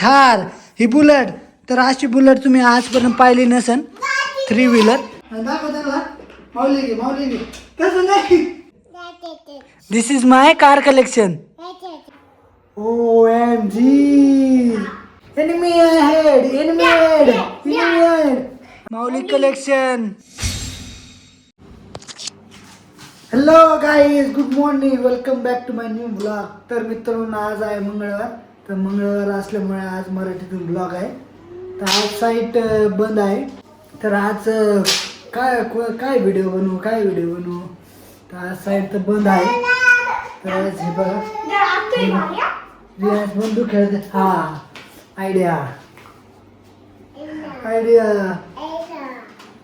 थार, ही bullet. तर अशी bullet तुम्ही आजपर्यंत पाहिली नसेल. 3 wheeler. This is my car collection. OMG. Enemy ahead. Enemy ahead. Enemy ahead. Mauli collection. Hello guys, good morning, welcome back to my new blog. तर मित्रांनो, आज आहे मंगळवार. तर मंगळवार असल्यामुळे आज मराठीतून ब्लॉग आहे. तर आज साईट बंद आहे. तर आज काय व्हिडिओ बनवू. तर आज साईट तर बंद आहे. तर आज हे बघा, रियाज बंदूक खेळते. हा, आयडिया.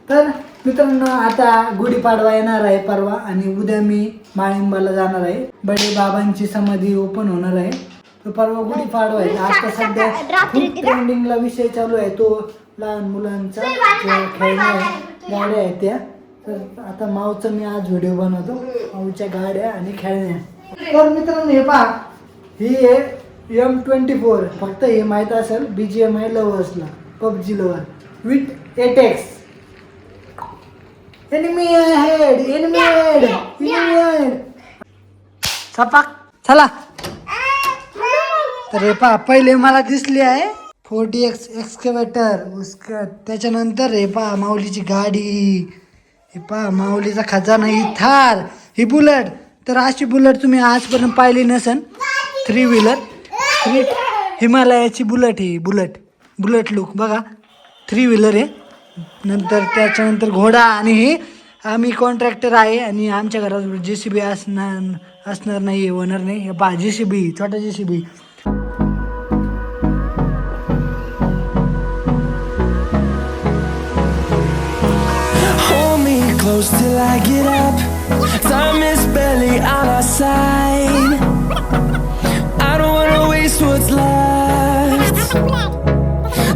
तर मित्रांनो, आता गुढीपाडवा येणार आहे परवा, आणि उद्या मी माळिंबाला जाणार आहे. बडे बाबांची समाधी ओपन होणार आहे. तर परवा गुढीपाडवा आहे. आता सध्या खूप ट्रेंडिंगला विषय चालू आहे तो लहान मुलांचा खेळण्या गाड्या आहेत त्या. तर आता माऊचा मी आज व्हिडिओ बनवतो, माऊच्या गाड्या आणि खेळण्या. तर मित्रांनो, हे पहा, ही आहे M24. फक्त हे माहीत असेल BGMI लवर्सला, PUBG lover with 8X. Enemy ahead. Enemy ahead. Enemy ahead. सपाक चला. तर हे पहा, पहिले मला दिसली आहे 40X एक्सकेवेटर. त्याच्यानंतर हे पहा माऊलीची गाडी. हे पहा माऊलीचा खजाना, ही थार, ही बुलेट. तर अशी बुलेट तुम्ही आजपर्यंत पाहिली नसेल. 3 व्हीलर. हिमालयाची बुलेट. ही बुलेट लुक बघा, 3 व्हीलर आहे. नंतर त्याच्यानंतर घोडा. आणि हे आम्ही कॉन्ट्रॅक्टर आहे, आणि आमच्या घरात JCB असणार नाही, होणार नाही. हे पहा JCB, छोटा JCB. Close till I get up. Time is barely on our side. I don't wanna waste what's left.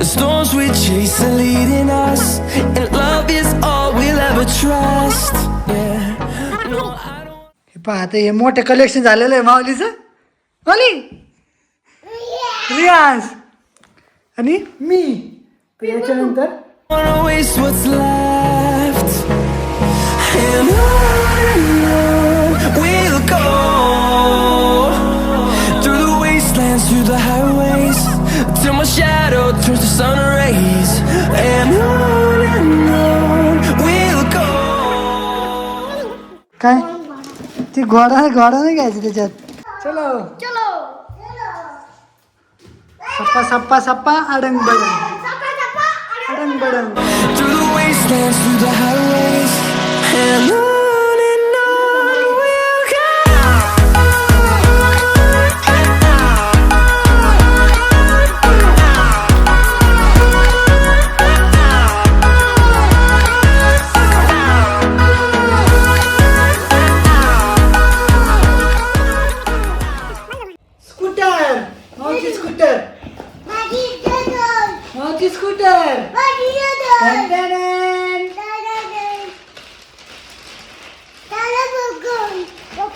The storms we chase are leading us, and love is all we'll ever trust. Yeah. No, I don't. हे पहा, आता हे मोठे collection झालेलं आहे माऊलीचं. माऊली, रियाज आणि मी. याच्यानंतर Wanna waste what's left. And on we'll go, through the wastelands, through the highways, till my shadow turns to sun rays. And on we'll go. काय ती घोडा नाही घ्यायचं त्याच्यात. चलो सप्पा अडंग बडंग. Through the wastelands, through the highways, and on we'll go. Scooter, माऊची scooter. माऊची scooter.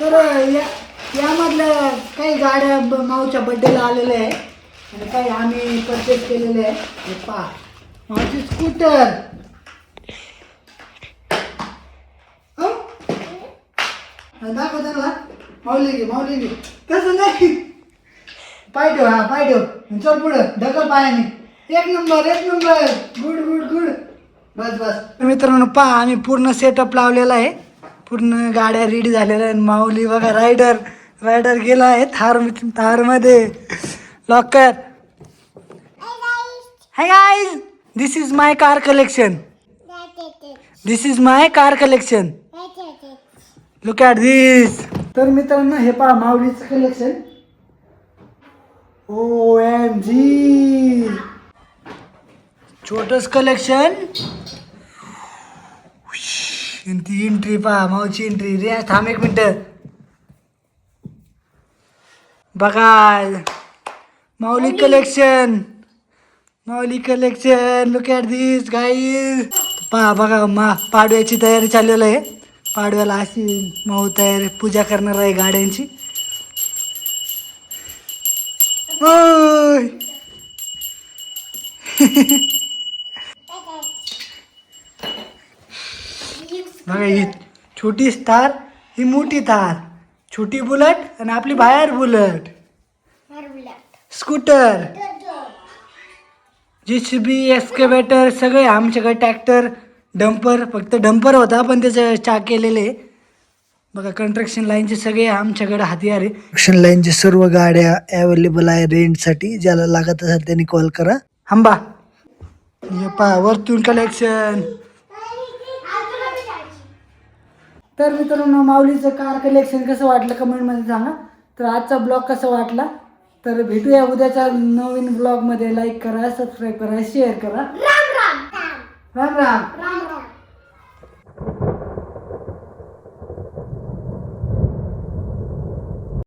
तर यामधल्या काही गाड्या माऊच्या बड्डेला आलेल्या आहे, आणि काही आम्ही परचेस केलेले आहे. हे पहा माऊची स्कूटर. दाखव त्यांना. माऊली घे. तसं नाही, पाय ठेव. चल पुढं, ढकल पायाने. एक नंबर. गुड. बस. मित्रांनो, पहा, आम्ही पूर्ण सेटअप लावलेला आहे. पूर्ण गाड्या रेडी झालेल्या आहेत. माऊली बघा, रायडर गेला आहे थारमध्ये. Locker. Hi guys, this is my car collection. Look at this. तर मित्रांनो, हे पहा माऊलीचं कलेक्शन. OMG, छोटस कलेक्शन. ती एंट्री पहा, माऊची एंट्री. रे थांब 1 मिनिट. बघा Mauli collection. Look at this guys. पहा बघा, पाडव्याची तयारी चाललेली आहे. पाडव्याला अशी माऊ पूजा करणार आहे गाड्यांची. बघा ही छोटी थार, ही मोठी थार, छोटी बुलेट आणि आपली बाहेर बुलेट, स्कूटर, JCB, एक्सकेवेटर सगळे आमच्याकडे. ट्रॅक्टर, डंपर, फक्त डंपर होता पण त्याचं चाक केलेले. बघा कंस्ट्रक्शन लाईनचे सगळे आमच्याकडे हत्यार आहे. कंस्ट्रक्शन लाईनचे सर्व गाड्या अवेलेबल आहे रेंटसाठी. ज्याला लागत असेल त्यांनी कॉल करा. हंबा पहा वरतून कलेक्शन. तर मित्रांनो माऊलीचं कार कलेक्शन कसं वाटलं कमेंटमध्ये सांगा. तर आजचा ब्लॉग कसा वाटला तर भेटूया उद्याच्या नवीन ब्लॉगमध्ये. लाईक करा, सबस्क्राईब करा, शेअर करा. राम राम.